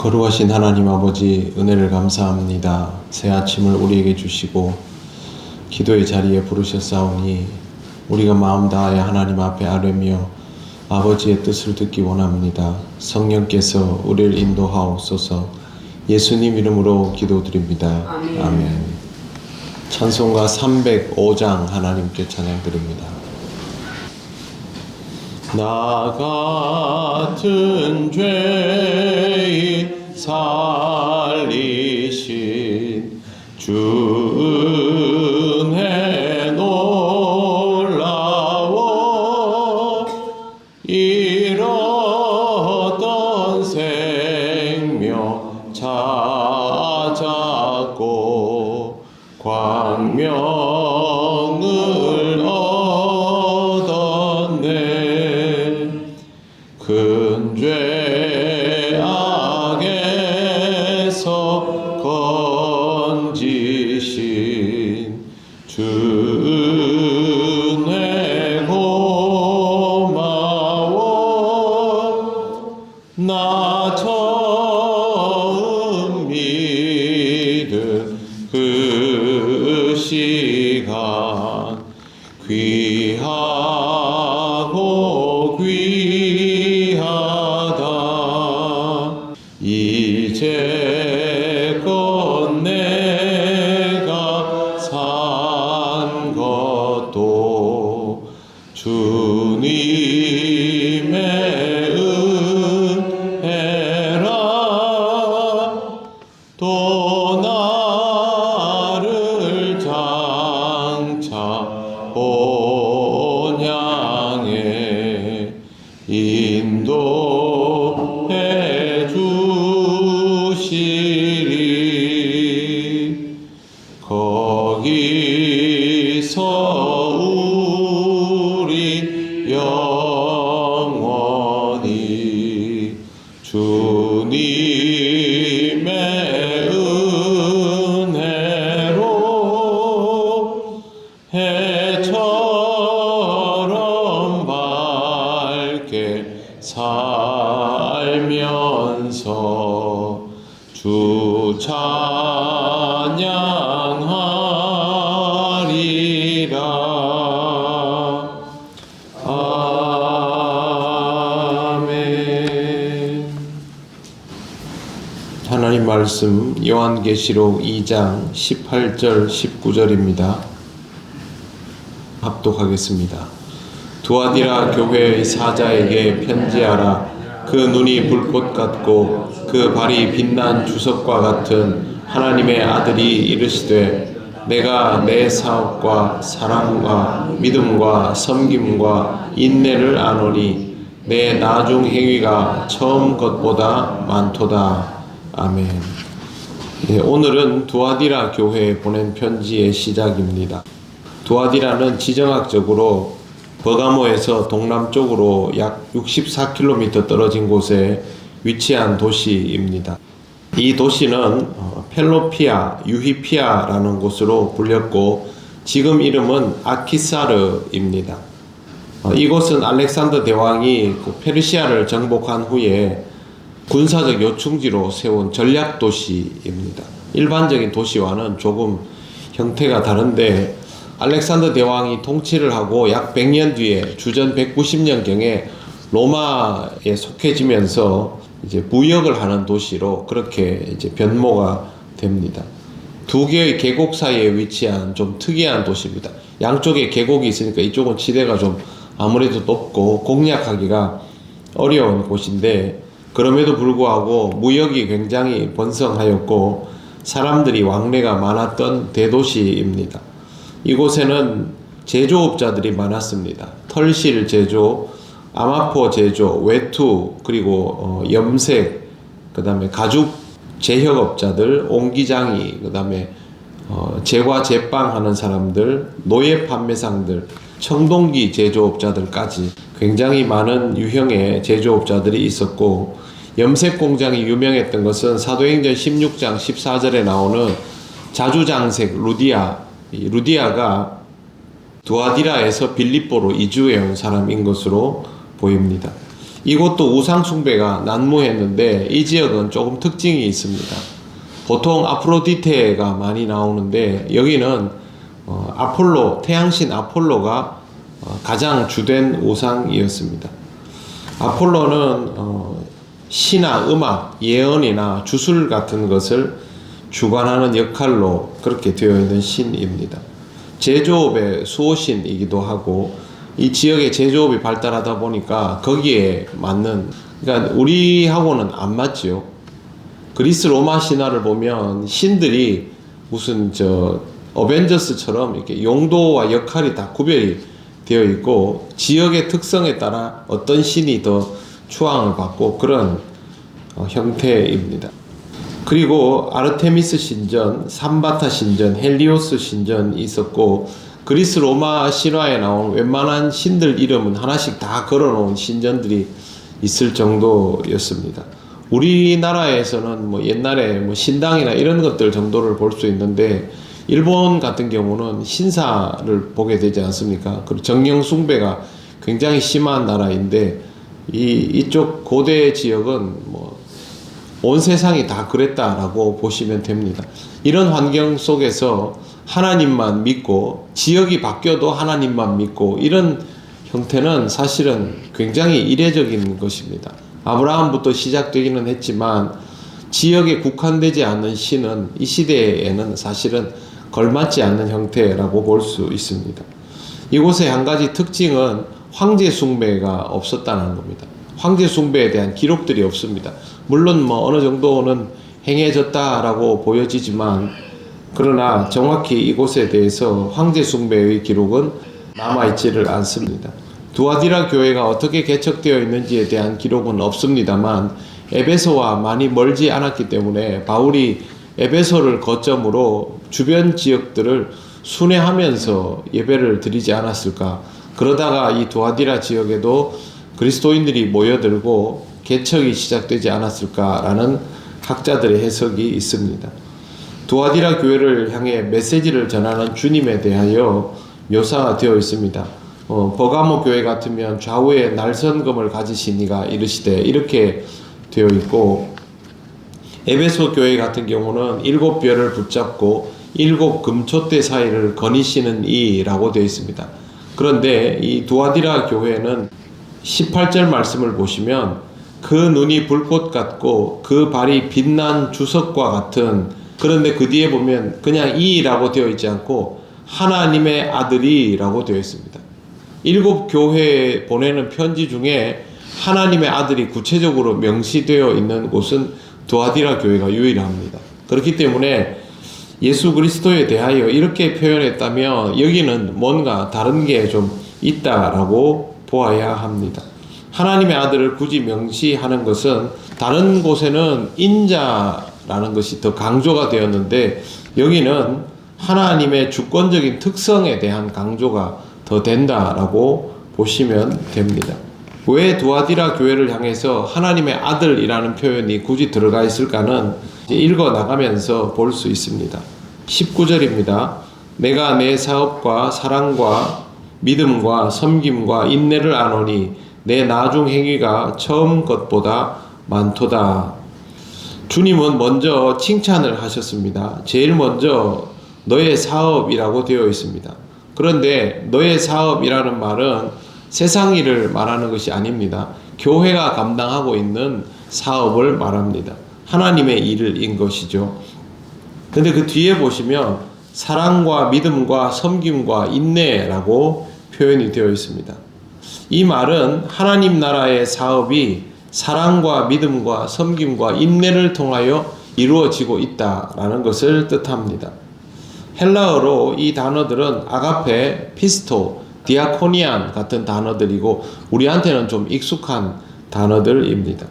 거룩하신 하나님 아버지, 은혜를 감사합니다. 새 아침을 우리에게 주시고 기도의 자리에 부르셨사오니 우리가 마음 다하여 하나님 앞에 아뢰며 아버지의 뜻을 듣기 원합니다. 성령께서 우리를 인도하옵소서. 예수님 이름으로 기도드립니다. 아멘. 찬송가 305장 하나님께 찬양드립니다. 나 같은 죄인 살리신 주 은혜 놀라워 잃었던 생명 찾았고 광명을 얻었네. 큰 죄악에서 건지신 주 은혜 고마워. 나 처음 믿은 그 시간 귀하고 귀하다. 이제껏 내가 산 것도 주님의 은혜라. 또 나를 장차 본향에 인도해 주시리. 거기서 우리 영원히 주님의 은혜로 해처럼 밝게 살면서 주 찬양하리라. 아멘. 하나님 말씀 요한계시록 2장 18절 19절입니다. 합독하겠습니다. 두아디라 교회의 사자에게 편지하라. 그 눈이 불꽃 같고 그 발이 빛난 주석과 같은 하나님의 아들이 이르시되, 내가 내 사업과 사랑과 믿음과 섬김과 인내를 아노니 내 나중 행위가 처음 것보다 많도다. 아멘. 오늘은 두아디라 교회에 보낸 편지의 시작입니다. 두아디라는 지정학적으로 버가모에서 동남쪽으로 약 64km 떨어진 곳에 위치한 도시입니다. 이 도시는 펠로피아, 유히피아라는 곳으로 불렸고 지금 이름은 아키사르입니다. 이곳은 알렉산더 대왕이 페르시아를 정복한 후에 군사적 요충지로 세운 전략 도시입니다. 일반적인 도시와는 조금 형태가 다른데, 알렉산더 대왕이 통치를 하고 약 100년 뒤에 주전 190년경에 로마에 속해지면서 이제 무역을 하는 도시로 그렇게 이제 변모가 됩니다. 두 개의 계곡 사이에 위치한 좀 특이한 도시입니다. 양쪽에 계곡이 있으니까 이쪽은 지대가 좀 아무래도 높고 공략하기가 어려운 곳인데, 그럼에도 불구하고 무역이 굉장히 번성하였고 사람들이 왕래가 많았던 대도시입니다. 이곳에는 제조업자들이 많았습니다. 털실 제조, 아마포 제조, 외투, 그리고 염색, 그 다음에 가죽 제혁업자들, 옹기장이, 그 다음에 제과 제빵 하는 사람들, 노예 판매상들, 청동기 제조업자들까지 굉장히 많은 유형의 제조업자들이 있었고, 염색 공장이 유명했던 것은 사도행전 16장 14절에 나오는 자주장색 루디아, 이 루디아가 두아디라에서 빌립보로 이주해 온 사람인 것으로 보입니다. 이곳도 우상 숭배가 난무했는데 이 지역은 조금 특징이 있습니다. 보통 아프로디테가 많이 나오는데 여기는 아폴로, 태양신 아폴로가 가장 주된 우상이었습니다. 아폴로는 시나 음악, 예언이나 주술 같은 것을 주관하는 역할로 그렇게 되어 있는 신입니다. 제조업의 수호신이기도 하고 이 지역의 제조업이 발달하다 보니까 거기에 맞는, 그러니까 우리하고는 안 맞지요. 그리스 로마 신화를 보면 신들이 무슨 어벤져스처럼 이렇게 용도와 역할이 다 구별이 되어 있고 지역의 특성에 따라 어떤 신이 더 추앙을 받고 그런 형태입니다. 그리고 아르테미스 신전, 삼바타 신전, 헬리오스 신전이 있었고 그리스 로마 신화에 나온 웬만한 신들 이름은 하나씩 다 걸어놓은 신전들이 있을 정도였습니다. 우리나라에서는 옛날에 신당이나 이런 것들 정도를 볼 수 있는데 일본 같은 경우는 신사를 보게 되지 않습니까? 그리고 정령 숭배가 굉장히 심한 나라인데 이쪽 고대 지역은 온 세상이 다 그랬다라고 보시면 됩니다. 이런 환경 속에서 하나님만 믿고 지역이 바뀌어도 하나님만 믿고 이런 형태는 사실은 굉장히 이례적인 것입니다. 아브라함부터 시작되기는 했지만 지역에 국한되지 않는 신은 이 시대에는 사실은 걸맞지 않는 형태라고 볼 수 있습니다. 이곳의 한 가지 특징은 황제 숭배가 없었다는 겁니다. 황제 숭배에 대한 기록들이 없습니다. 물론 어느 정도는 행해졌다라고 보여지지만 그러나 정확히 이곳에 대해서 황제 숭배의 기록은 남아있지를 않습니다. 두아디라 교회가 어떻게 개척되어 있는지에 대한 기록은 없습니다만 에베소와 많이 멀지 않았기 때문에 바울이 에베소를 거점으로 주변 지역들을 순회하면서 예배를 드리지 않았을까. 그러다가 이 두아디라 지역에도 그리스도인들이 모여들고 개척이 시작되지 않았을까라는 학자들의 해석이 있습니다. 두아디라 교회를 향해 메시지를 전하는 주님에 대하여 묘사가 되어 있습니다. 버가모 교회 같으면 좌우에 날선검을 가지신 이가 이르시되 이렇게 되어 있고 에베소 교회 같은 경우는 7별을 붙잡고 7 금촛대 사이를 거니시는 이라고 되어 있습니다. 그런데 이 두아디라 교회는 18절 말씀을 보시면 그 눈이 불꽃 같고 그 발이 빛난 주석과 같은, 그런데 그 뒤에 보면 그냥 이라고 되어 있지 않고 하나님의 아들이라고 되어 있습니다. 7 교회에 보내는 편지 중에 하나님의 아들이 구체적으로 명시되어 있는 곳은 두아디라 교회가 유일합니다. 그렇기 때문에 예수 그리스도에 대하여 이렇게 표현했다면 여기는 뭔가 다른 게 좀 있다라고 보아야 합니다. 하나님의 아들을 굳이 명시하는 것은 다른 곳에는 인자라는 것이 더 강조가 되었는데 여기는 하나님의 주권적인 특성에 대한 강조가 더 된다라고 보시면 됩니다. 왜 두아디라 교회를 향해서 하나님의 아들이라는 표현이 굳이 들어가 있을까는 읽어 나가면서 볼 수 있습니다. 19절입니다. 내가 내 사업과 사랑과 믿음과 섬김과 인내를 아노니 내 나중 행위가 처음 것보다 많도다. 주님은 먼저 칭찬을 하셨습니다. 제일 먼저 너의 사업이라고 되어 있습니다. 그런데 너의 사업이라는 말은 세상 일을 말하는 것이 아닙니다. 교회가 감당하고 있는 사업을 말합니다. 하나님의 일인 것이죠. 근데 그 뒤에 보시면 사랑과 믿음과 섬김과 인내라고 표현이 되어 있습니다. 이 말은 하나님 나라의 사업이 사랑과 믿음과 섬김과 인내를 통하여 이루어지고 있다라는 것을 뜻합니다. 헬라어로 이 단어들은 아가페, 피스토, 디아코니안 같은 단어들이고 우리한테는 좀 익숙한 단어들입니다.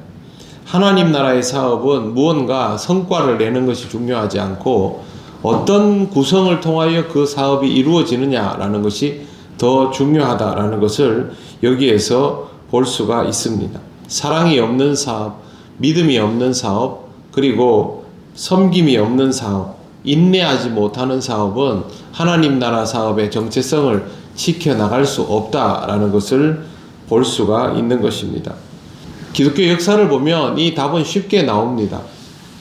하나님 나라의 사업은 무언가 성과를 내는 것이 중요하지 않고 어떤 구성을 통하여 그 사업이 이루어지느냐라는 것이 더 중요하다라는 것을 여기에서 볼 수가 있습니다. 사랑이 없는 사업, 믿음이 없는 사업, 그리고 섬김이 없는 사업, 인내하지 못하는 사업은 하나님 나라 사업의 정체성을 지켜나갈 수 없다라는 것을 볼 수가 있는 것입니다. 기독교 역사를 보면 이 답은 쉽게 나옵니다.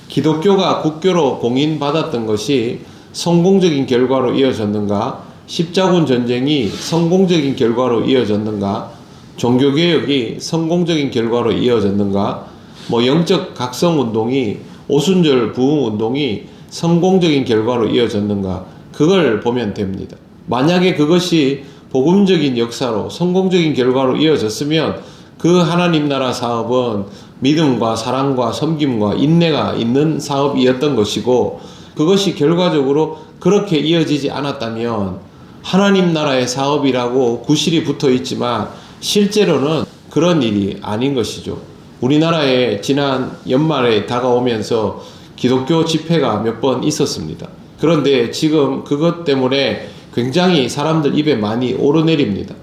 기독교가 국교로 공인받았던 것이 성공적인 결과로 이어졌는가? 십자군 전쟁이 성공적인 결과로 이어졌는가? 종교개혁이 성공적인 결과로 이어졌는가? 영적 각성운동이, 오순절 부흥운동이 성공적인 결과로 이어졌는가? 그걸 보면 됩니다. 만약에 그것이 복음적인 역사로 성공적인 결과로 이어졌으면 그 하나님 나라 사업은 믿음과 사랑과 섬김과 인내가 있는 사업이었던 것이고, 그것이 결과적으로 그렇게 이어지지 않았다면 하나님 나라의 사업이라고 구실이 붙어 있지만 실제로는 그런 일이 아닌 것이죠. 우리나라에 지난 연말에 다가오면서 기독교 집회가 몇 번 있었습니다. 그런데 지금 그것 때문에 굉장히 사람들 입에 많이 오르내립니다.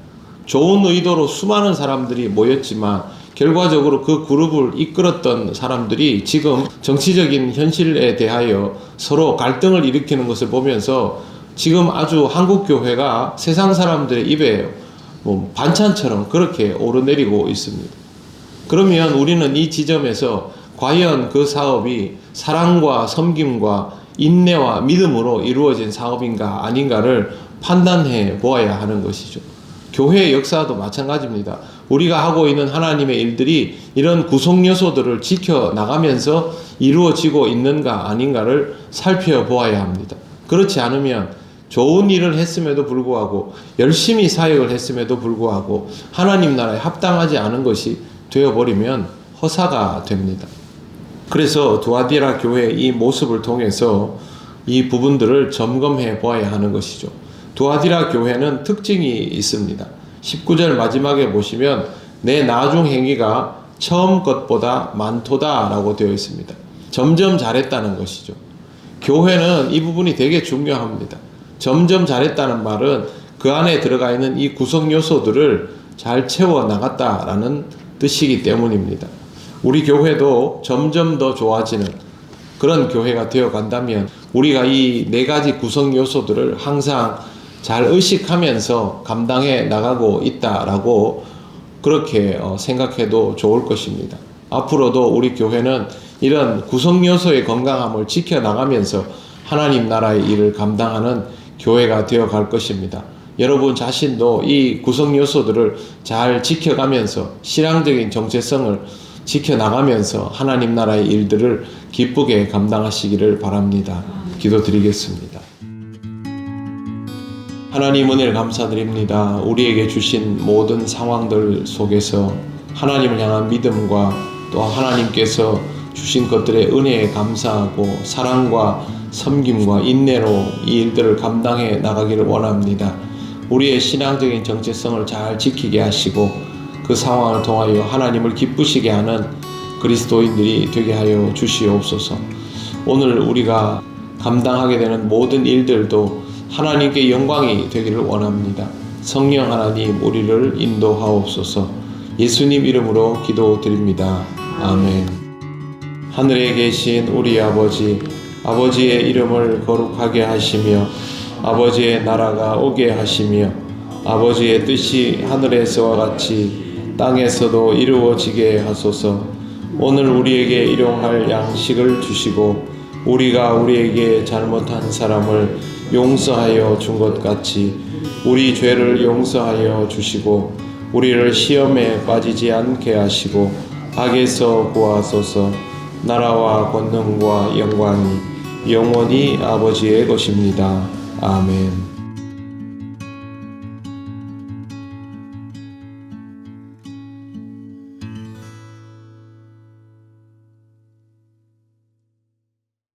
좋은 의도로 수많은 사람들이 모였지만 결과적으로 그 그룹을 이끌었던 사람들이 지금 정치적인 현실에 대하여 서로 갈등을 일으키는 것을 보면서 지금 아주 한국교회가 세상 사람들의 입에 반찬처럼 그렇게 오르내리고 있습니다. 그러면 우리는 이 지점에서 과연 그 사업이 사랑과 섬김과 인내와 믿음으로 이루어진 사업인가 아닌가를 판단해 보아야 하는 것이죠. 교회의 역사도 마찬가지입니다. 우리가 하고 있는 하나님의 일들이 이런 구성 요소들을 지켜나가면서 이루어지고 있는가 아닌가를 살펴보아야 합니다. 그렇지 않으면 좋은 일을 했음에도 불구하고 열심히 사역을 했음에도 불구하고 하나님 나라에 합당하지 않은 것이 되어버리면 허사가 됩니다. 그래서 두아디라 교회의 이 모습을 통해서 이 부분들을 점검해 보아야 하는 것이죠. 두아디라 교회는 특징이 있습니다. 19절 마지막에 보시면 내 나중 행위가 처음 것보다 많도다 라고 되어 있습니다. 점점 잘했다는 것이죠. 교회는 이 부분이 되게 중요합니다. 점점 잘했다는 말은 그 안에 들어가 있는 이 구성 요소들을 잘 채워 나갔다라는 뜻이기 때문입니다. 우리 교회도 점점 더 좋아지는 그런 교회가 되어 간다면 우리가 이 네 가지 구성 요소들을 항상 잘 의식하면서 감당해 나가고 있다라고 그렇게 생각해도 좋을 것입니다. 앞으로도 우리 교회는 이런 구성 요소의 건강함을 지켜나가면서 하나님 나라의 일을 감당하는 교회가 되어 갈 것입니다. 여러분 자신도 이 구성 요소들을 잘 지켜가면서 신앙적인 정체성을 지켜나가면서 하나님 나라의 일들을 기쁘게 감당하시기를 바랍니다. 기도드리겠습니다. 하나님 은혜를 감사드립니다. 우리에게 주신 모든 상황들 속에서 하나님을 향한 믿음과 또 하나님께서 주신 것들의 은혜에 감사하고 사랑과 섬김과 인내로 이 일들을 감당해 나가기를 원합니다. 우리의 신앙적인 정체성을 잘 지키게 하시고 그 상황을 통하여 하나님을 기쁘시게 하는 그리스도인들이 되게 하여 주시옵소서. 오늘 우리가 감당하게 되는 모든 일들도 하나님께 영광이 되기를 원합니다. 성령 하나님 우리를 인도하옵소서. 예수님 이름으로 기도드립니다. 아멘. 하늘에 계신 우리 아버지, 아버지의 이름을 거룩하게 하시며 아버지의 나라가 오게 하시며 아버지의 뜻이 하늘에서와 같이 땅에서도 이루어지게 하소서. 오늘 우리에게 일용할 양식을 주시고 우리가 우리에게 잘못한 사람을 용서하여 준 것 같이 우리 죄를 용서하여 주시고 우리를 시험에 빠지지 않게 하시고 악에서 구하소서. 나라와 권능과 영광이 영원히 아버지의 것입니다. 아멘.